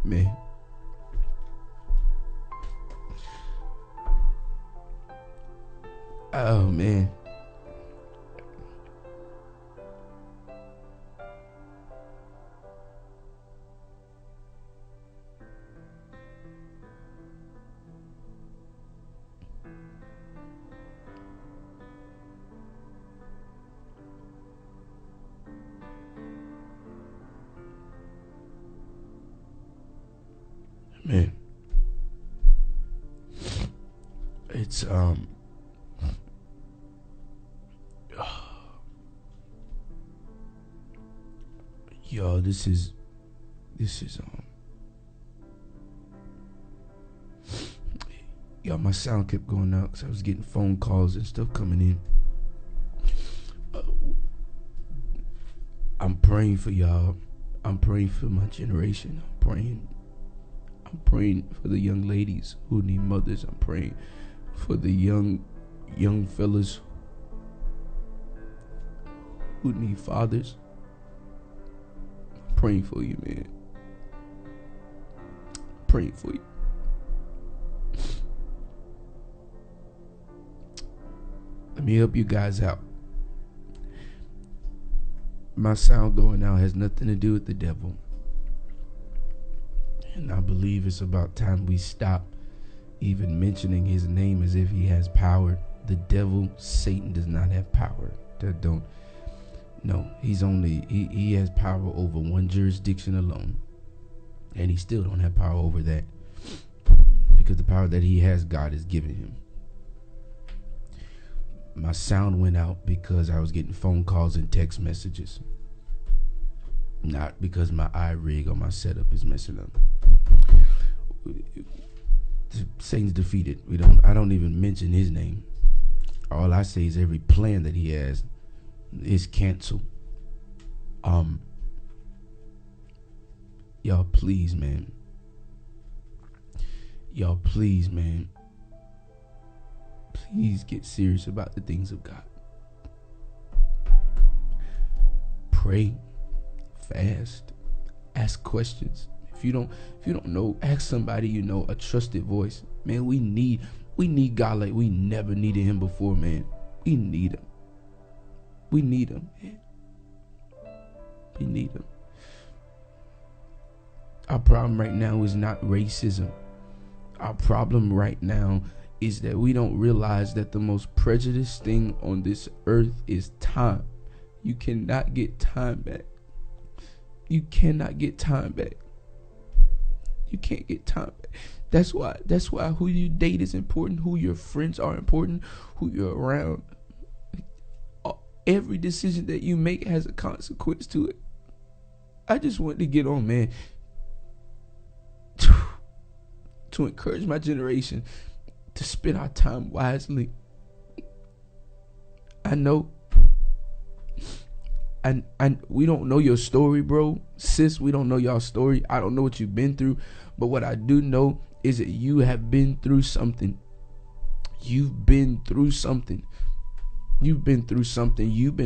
Man. Oh, man. Man. It's yo, this is yo, my sound kept going out because I was getting phone calls and stuff coming in. I'm praying for y'all. I'm praying for my generation. I'm praying for the young ladies who need mothers. I'm praying for the young fellas who need fathers. I'm praying for you, man. I'm praying for you. Let me help you guys out. My sound going out has nothing to do with the devil. And I believe it's about time we stop even mentioning his name as if he has power. The devil, Satan, does not have power. No, he has power over one jurisdiction alone. And he still don't have power over that. Because the power that he has, God has given him. My sound went out because I was getting phone calls and text messages. Not because my iRig or my setup is messing up. Satan's defeated. I don't even mention his name. All I say is every plan that he has is canceled. Y'all please, man. Please get serious about the things of God. Pray, fast, ask questions. If you don't know, ask somebody you know, a trusted voice. Man, we need God like we never needed him before, man. We need him. Man. We need him. Our problem right now is not racism. Our problem right now is that we don't realize that the most prejudiced thing on this earth is time. You cannot get time back. You cannot get time back. You can't get time back. That's why who you date is important, who your friends are important, who you're around. Every decision that you make has a consequence to it. I just want to get on, man, to encourage my generation to spend our time wisely. I know. And we don't know your story, bro. Sis, we don't know y'all story. I don't know what you've been through. But what I do know is that you have been through something. You've been through something. Your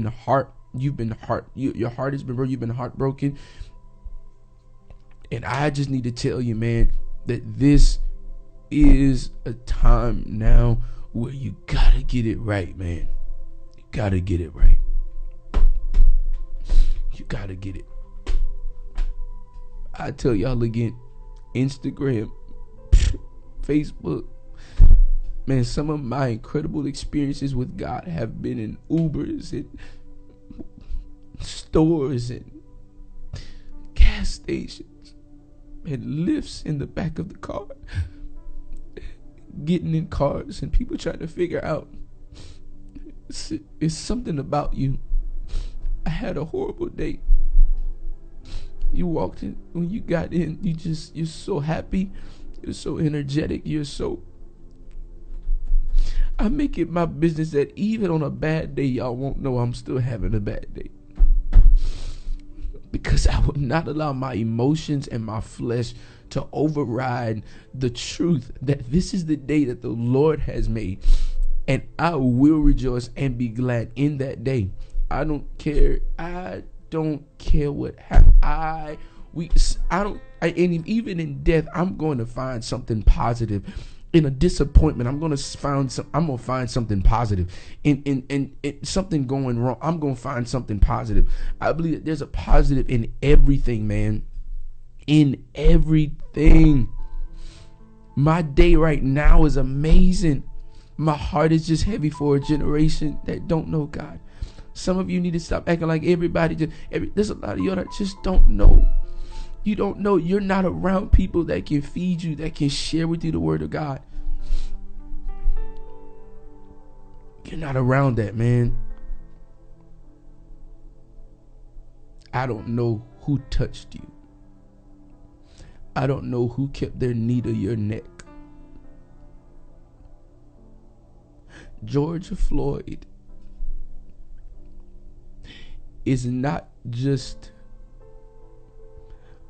heart has been broken. You've been heartbroken. And I just need to tell you, man, that this is a time now where you gotta get it right, man. You gotta get it right. You gotta get it. I tell y'all again, Instagram, Facebook, man, some of my incredible experiences with God have been in Ubers and stores and gas stations and lifts in the back of the car, getting in cars and people trying to figure out it's something about you. I had a horrible date. You walked in, when you got in, you're so happy, you're so energetic, I make it my business that even on a bad day, y'all won't know I'm still having a bad day. Because I will not allow my emotions and my flesh to override the truth that this is the day that the Lord has made. And I will rejoice and be glad in that day. I don't care what happens. I And even in death, I'm going to find something positive. In a disappointment, I'm gonna find something positive. In something going wrong, I'm gonna find something positive. I believe that there's a positive in everything, man. In everything. My day right now is amazing. My heart is just heavy for a generation that don't know God. Some of you need to stop acting like everybody. There's a lot of you that just don't know. You don't know. You're not around people that can feed you, that can share with you the word of God. You're not around that, man. I don't know who touched you. I don't know who kept their knee to your neck. George Floyd is not just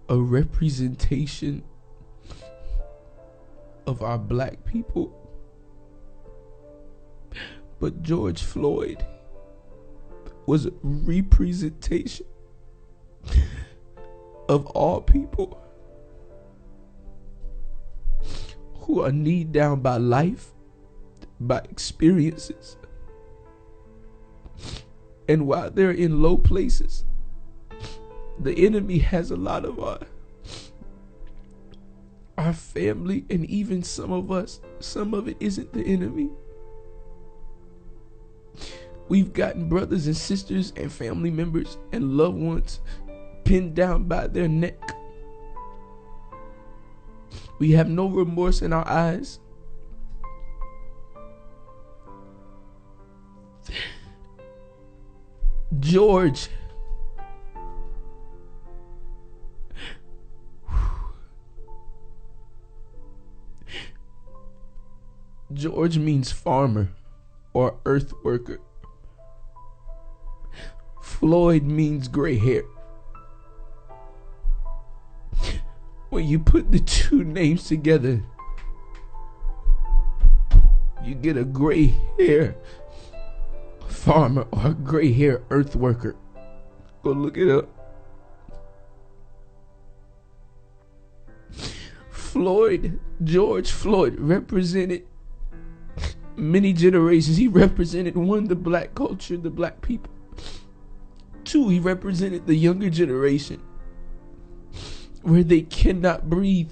a representation of our black people, but George Floyd was a representation of all people who are kneed down by life, by experiences, and while they're in low places, the enemy has a lot of our family, and even some of us, some of it isn't the enemy. We've gotten brothers and sisters and family members and loved ones pinned down by their neck. We have no remorse in our eyes. George means farmer or earth worker. Floyd means gray hair. When you put the two names together, you get a gray hair farmer or a gray hair earth worker. Go look it up. George Floyd represented many generations. He represented, one, the black culture, the black people. Two, he represented the younger generation, where they cannot breathe.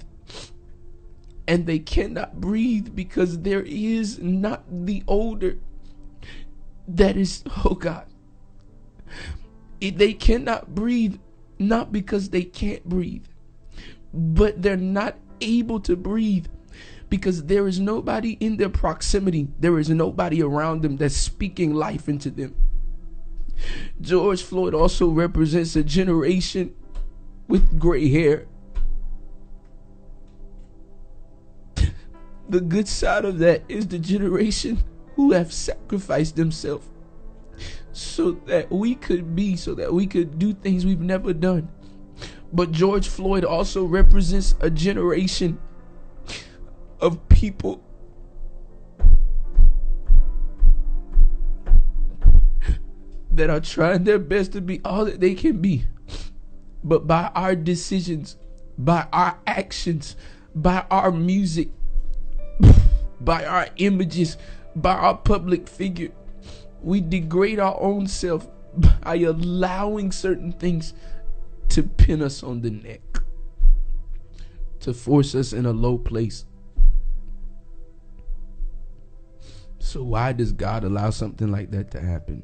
And they cannot breathe because there is not the older that is, oh God. They cannot breathe, not because they can't breathe, but they're not able to breathe because there is nobody in their proximity. There is nobody around them that's speaking life into them. George Floyd also represents a generation with gray hair. The good side of that is the generation who have sacrificed themselves so that we could do things we've never done. But George Floyd also represents a generation of people that are trying their best to be all that they can be. But by our decisions, by our actions, by our music, by our images, by our public figure, we degrade our own self by allowing certain things to pin us on the neck, to force us in a low place. So why does God allow something like that to happen?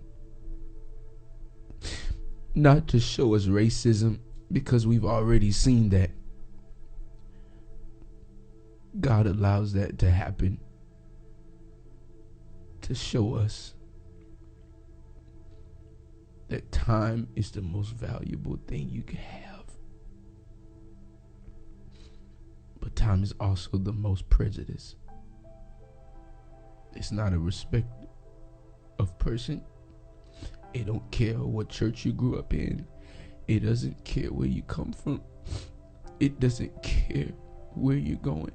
Not to show us racism, because we've already seen that. God allows that to happen to show us that time is the most valuable thing you can have. But time is also the most prejudiced. It's not a respect of person. It don't care what church you grew up in. It doesn't care where you come from. It doesn't care where you're going.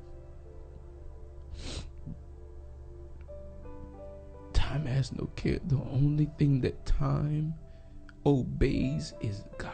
Time has no care. The only thing that time obeys is God.